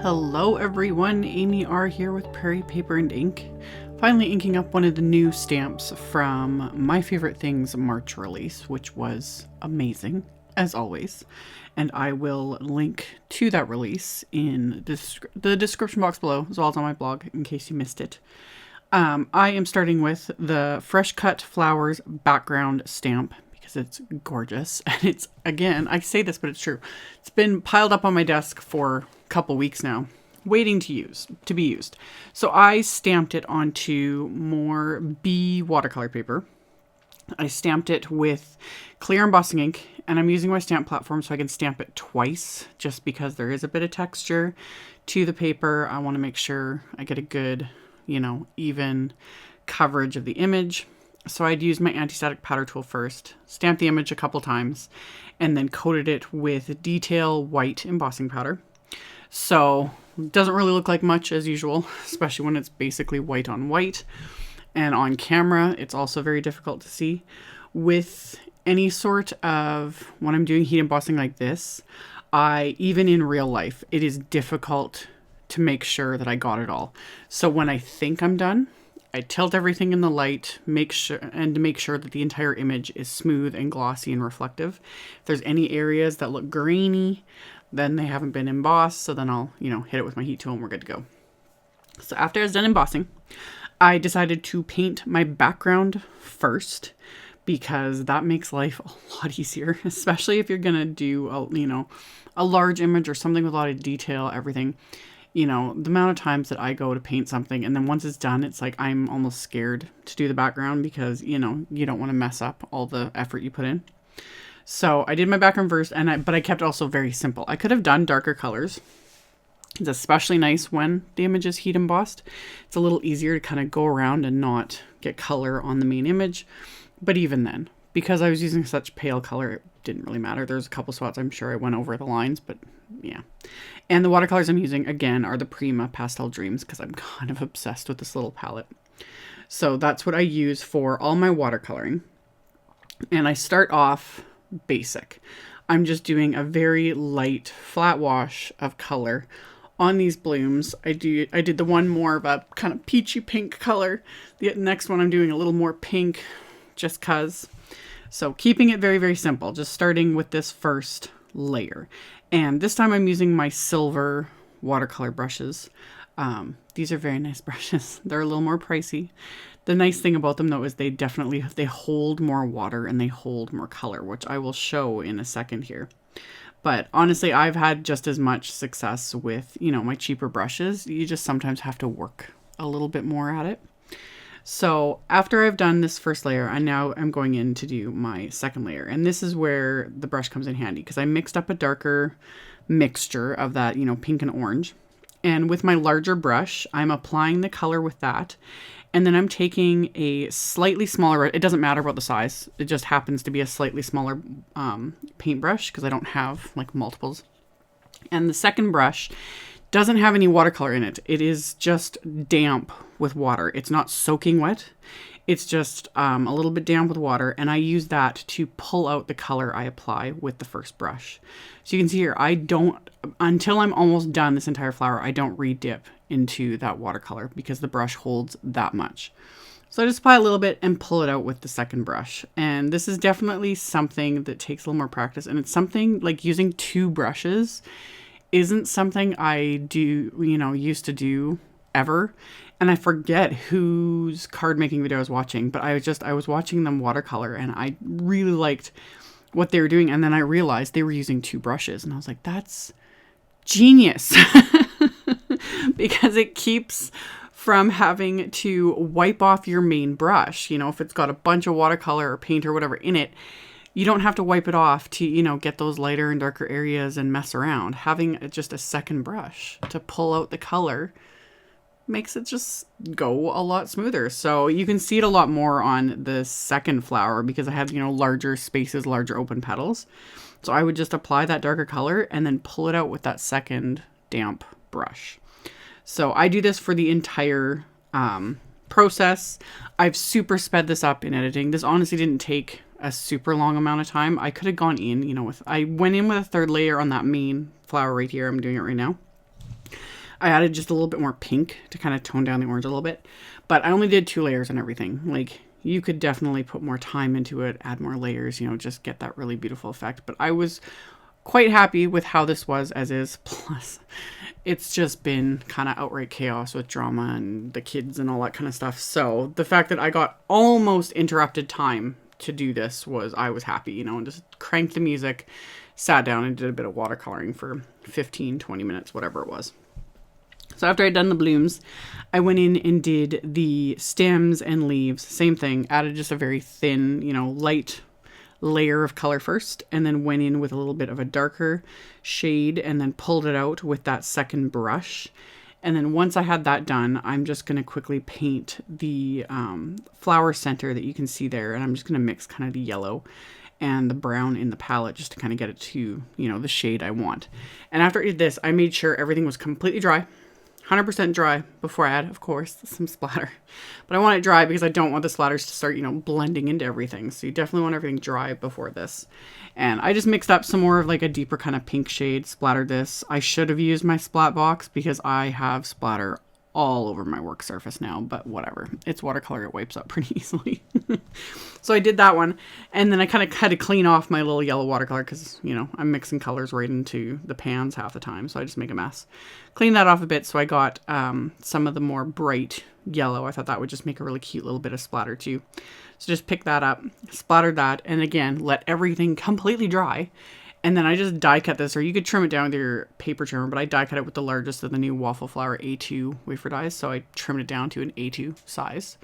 Hello everyone, AmyR here with Prairie Paper and Ink. Finally inking up one of the new stamps from My Favorite Things March release, which was amazing, as always. And I will link to that release in the description box below, as well as on my blog, in case you missed it. I am starting with the Fresh Cut Flowers background stamp, because it's gorgeous. And it's, again, I say this, but it's true. It's been piled up on my desk for couple weeks now, waiting to be used. So I stamped it onto more B watercolor paper. I stamped it with clear embossing ink, and I'm using my stamp platform so I can stamp it twice, just because there is a bit of texture to the paper. I want to make sure I get a good, even coverage of the image. So I'd use my anti-static powder tool first, stamp the image a couple times, and then coated it with detail white embossing powder. So it doesn't really look like much as usual, especially when it's basically white on white. And on camera, it's also very difficult to see. With any sort of, when I'm doing heat embossing like this, even in real life, it is difficult to make sure that I got it all. So when I think I'm done, I tilt everything in the light, to make sure that the entire image is smooth and glossy and reflective. If there's any areas that look grainy, then they haven't been embossed, so then I'll, hit it with my heat tool and we're good to go. So after I was done embossing, I decided to paint my background first, because that makes life a lot easier, especially if you're gonna do a large image or something with a lot of detail, everything. The amount of times that I go to paint something and then once it's done, it's like I'm almost scared to do the background because, you don't want to mess up all the effort you put in. So I did my background first, but I kept it also very simple. I could have done darker colors. It's especially nice when the image is heat embossed. It's a little easier to kind of go around and not get color on the main image. But even then, because I was using such pale color, it didn't really matter. There's a couple spots I'm sure I went over the lines, but yeah. And the watercolors I'm using, again, are the Prima Pastel Dreams, because I'm kind of obsessed with this little palette. So that's what I use for all my watercoloring. And I start off basic. I'm just doing a very light flat wash of color on these blooms. I did the one more of a kind of peachy pink color. The next one I'm doing a little more pink, just cause. So keeping it very, very simple, just starting with this first layer. And this time I'm using my silver watercolor brushes. These are very nice brushes. They're a little more pricey. The nice thing about them though is they hold more water and they hold more color, which I will show in a second here. But honestly, I've had just as much success with, my cheaper brushes. You just sometimes have to work a little bit more at it. So after I've done this first layer, I'm going in to do my second layer. And this is where the brush comes in handy, because I mixed up a darker mixture of that, pink and orange. And with my larger brush, I'm applying the color with that. And then I'm taking a slightly smaller, it doesn't matter about the size. It just happens to be a slightly smaller paintbrush, because I don't have like multiples. And the second brush doesn't have any watercolor in it. It is just damp with water. It's not soaking wet. It's just a little bit damp with water. And I use that to pull out the color I apply with the first brush. So you can see here, until I'm almost done this entire flower, I don't re-dip into that watercolor because the brush holds that much. So I just apply a little bit and pull it out with the second brush. And this is definitely something that takes a little more practice. And it's something like using two brushes isn't something I used to do ever. And I forget whose card making video I was watching, but I was watching them watercolor and I really liked what they were doing. And then I realized they were using two brushes and I was like, that's genius. Because it keeps from having to wipe off your main brush. If it's got a bunch of watercolor or paint or whatever in it, you don't have to wipe it off to, get those lighter and darker areas and mess around. Having just a second brush to pull out the color makes it just go a lot smoother. So you can see it a lot more on the second flower because I have, larger spaces, larger open petals. So I would just apply that darker color and then pull it out with that second damp brush. So I do this for the entire process. I've super sped this up in editing. This honestly didn't take a super long amount of time. I could have gone in, I went in with a third layer on that main flower right here. I'm doing it right now. I added just a little bit more pink to kind of tone down the orange a little bit. But I only did 2 layers and everything. Like, you could definitely put more time into it, add more layers, you know, just get that really beautiful effect. But I was quite happy with how this was as is. Plus, it's just been kind of outright chaos with drama and the kids and all that kind of stuff. So the fact that I got almost interrupted time to do this I was happy, you know, and just cranked the music, sat down and did a bit of watercoloring for 15, 20 minutes, whatever it was. So after I'd done the blooms, I went in and did the stems and leaves. Same thing, added just a very thin, you know, light layer of color first, and then went in with a little bit of a darker shade and then pulled it out with that second brush. And then once I had that done, I'm just going to quickly paint the flower center that you can see there. And I'm just going to mix kind of the yellow and the brown in the palette just to kind of get it to, you know, the shade I want. And after I did this, I made sure everything was completely dry. 100% dry before I add, of course, some splatter. But I want it dry because I don't want the splatters to start, you know, blending into everything. So you definitely want everything dry before this. And I just mixed up some more of like a deeper kind of pink shade, splattered this. I should have used my splat box because I have splatter all over my work surface now, but whatever. It's watercolor, it wipes up pretty easily. So I did that one, and then I kind of had to clean off my little yellow watercolor because, you know, I'm mixing colors right into the pans half the time, so I just make a mess. Clean that off a bit, so I got some of the more bright yellow. I thought that would just make a really cute little bit of splatter too. So just pick that up, splattered that, and again, let everything completely dry. And then I just die cut this, or you could trim it down with your paper trimmer, but I die cut it with the largest of the new Waffle Flower A2 wafer dies, so I trimmed it down to an A2 size.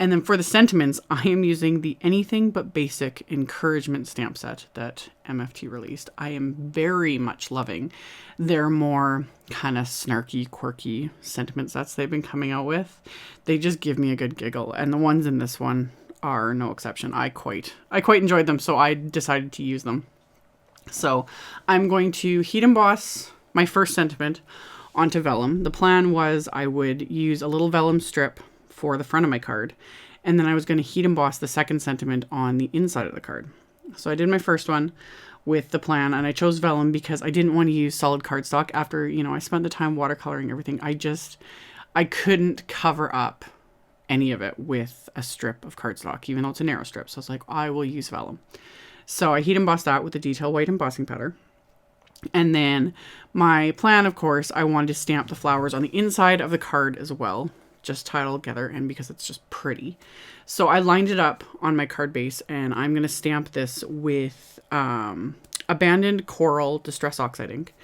And then for the sentiments, I am using the Anything But Basic Encouragement stamp set that MFT released. I am very much loving their more kind of snarky, quirky sentiment sets they've been coming out with. They just give me a good giggle, and the ones in this one are no exception. I quite enjoyed them, so I decided to use them. So I'm going to heat emboss my first sentiment onto vellum. The plan was I would use a little vellum strip for the front of my card, and then I was going to heat emboss the second sentiment on the inside of the card. So I did my first one with the plan, and I chose vellum because I didn't want to use solid cardstock. After, you know, I spent the time watercoloring everything, I couldn't cover up any of it with a strip of cardstock, even though it's a narrow strip. So I was like, I will use vellum. So I heat embossed that with the detail white embossing powder. And then my plan, of course, I wanted to stamp the flowers on the inside of the card as well, just tie it all together, and because it's just pretty. So I lined it up on my card base, and I'm going to stamp this with Abandoned Coral Distress Oxide ink.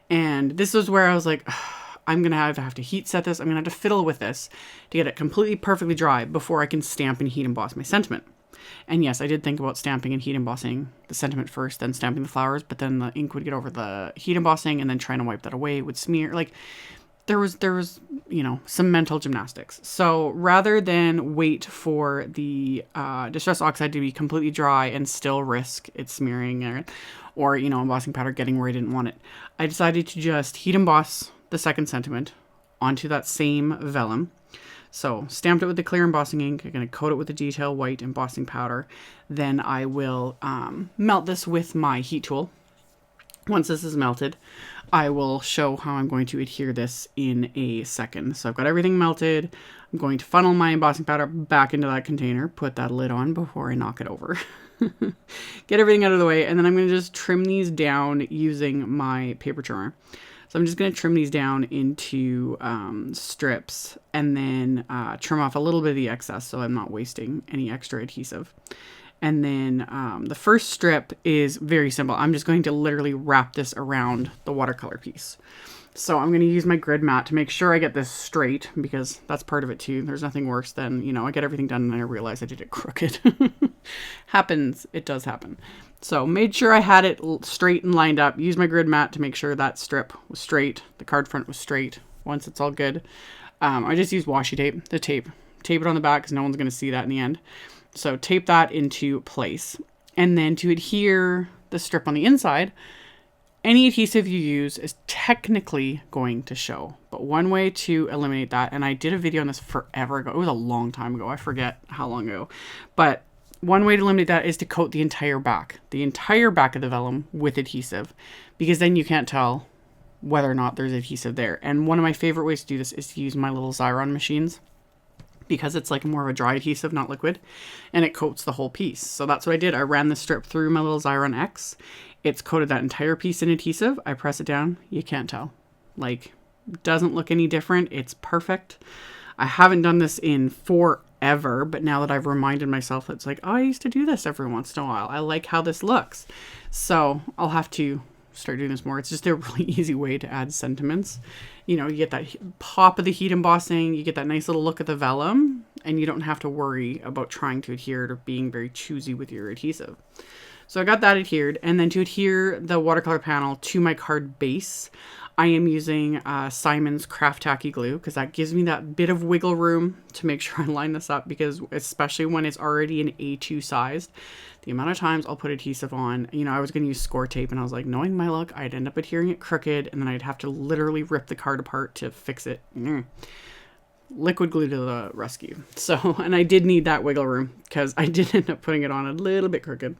And this was where I was like, I'm going to have to heat set this. I'm going to have to fiddle with this to get it completely perfectly dry before I can stamp and heat emboss my sentiment. And yes, I did think about stamping and heat embossing the sentiment first, then stamping the flowers, but then the ink would get over the heat embossing, and then trying to wipe that away would smear. Like, there was, you know, some mental gymnastics. So rather than wait for the Distress Oxide to be completely dry and still risk it smearing or, you know, embossing powder getting where I didn't want it, I decided to just heat emboss the second sentiment onto that same vellum. So stamped it with the clear embossing ink. I'm going to coat it with the detail white embossing powder. Then I will melt this with my heat tool. Once this is melted, I will show how I'm going to adhere this in a second. So I've got everything melted. I'm going to funnel my embossing powder back into that container, put that lid on before I knock it over. Get everything out of the way, and then I'm going to just trim these down using my paper trimmer. So I'm just going to trim these down into strips, and then trim off a little bit of the excess so I'm not wasting any extra adhesive. And then the first strip is very simple. I'm just going to literally wrap this around the watercolor piece. So I'm going to use my grid mat to make sure I get this straight, because that's part of it too. There's nothing worse than, you know, I get everything done and then I realize I did it crooked. Happens. It does happen. So made sure I had it straight and lined up. Use my grid mat to make sure that strip was straight. The card front was straight. Once it's all good, I just use washi tape, tape it on the back because no one's going to see that in the end. So tape that into place. And then to adhere the strip on the inside, any adhesive you use is technically going to show. But one way to eliminate that, and I did a video on this forever ago. It was a long time ago. I forget how long ago. But one way to eliminate that is to coat the entire back of the vellum with adhesive, because then you can't tell whether or not there's adhesive there. And one of my favorite ways to do this is to use my little Xyron machines, because it's like more of a dry adhesive, not liquid, and it coats the whole piece. So that's what I did. I ran the strip through my little Xyron X. It's coated that entire piece in adhesive. I press it down. You can't tell. Like, doesn't look any different. It's perfect. I haven't done this in forever, but now that I've reminded myself, it's like, oh, I used to do this every once in a while. I like how this looks. So I'll have to start doing this more. It's just a really easy way to add sentiments. You know, you get that pop of the heat embossing, you get that nice little look at the vellum, and you don't have to worry about trying to adhere or being very choosy with your adhesive. So I got that adhered, and then to adhere the watercolor panel to my card base, I am using Simon's Craft Tacky Glue, because that gives me that bit of wiggle room to make sure I line this up, because especially when it's already an A2 sized, the amount of times I'll put adhesive on, you know, I was going to use score tape, and I was like, knowing my luck, I'd end up adhering it crooked, and then I'd have to literally rip the card apart to fix it. Liquid glue to the rescue. So, and I did need that wiggle room, because I did end up putting it on a little bit crooked.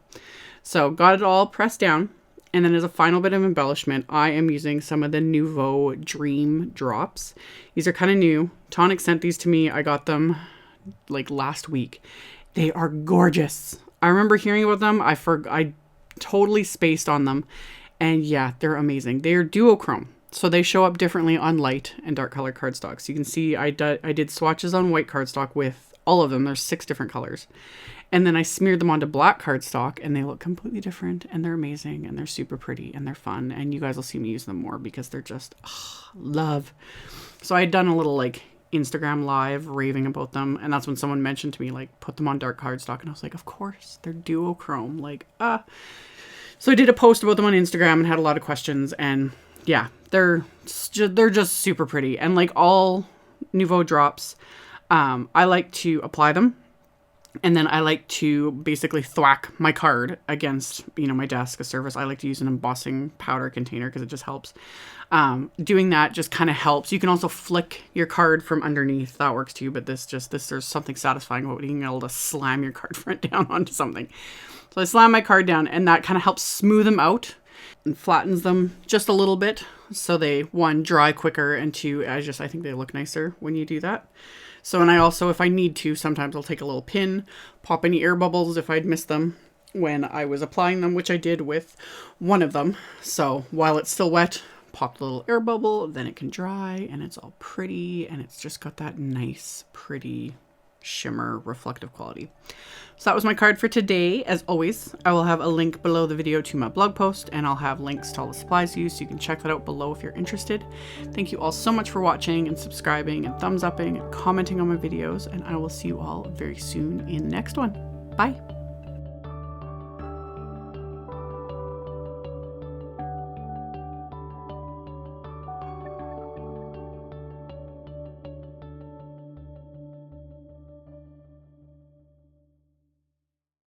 So got it all pressed down. And then as a final bit of embellishment, I am using some of the Nouveau Dream drops. These are kind of new. Tonic sent these to me. I got them like last week. They are gorgeous. I remember hearing about them. I totally spaced on them. And yeah, they're amazing. They are duochrome. So they show up differently on light and dark color cardstock. So you can see I did swatches on white cardstock with all of them. There's 6 different colors. And then I smeared them onto black cardstock, and they look completely different, and they're amazing, and they're super pretty, and they're fun. And you guys will see me use them more because they're just love. So I had done a little like Instagram live raving about them, and that's when someone mentioned to me, like, put them on dark cardstock, and I was like, of course, they're duochrome, like, So I did a post about them on Instagram and had a lot of questions, and yeah, they're just super pretty. And like all Nouveau drops, I like to apply them. And then I like to basically thwack my card against, you know, my desk, a surface. I like to use an embossing powder container because it just helps. Doing that just kind of helps. You can also flick your card from underneath. That works too. But there's something satisfying about being able to slam your card front down onto something. So I slam my card down, and that kind of helps smooth them out and flattens them just a little bit. So they, 1, dry quicker, and 2, I think they look nicer when you do that. So, and I also, if I need to, sometimes I'll take a little pin, pop any air bubbles if I'd missed them when I was applying them, which I did with one of them. So while it's still wet, pop the little air bubble, then it can dry, and it's all pretty, and it's just got that nice, pretty shimmer reflective quality. So that was my card for today. As always, I will have a link below the video to my blog post, and I'll have links to all the supplies used, so you can check that out below if you're interested. Thank you all so much for watching and subscribing and thumbs upping and commenting on my videos, and I will see you all very soon in the next one. Bye.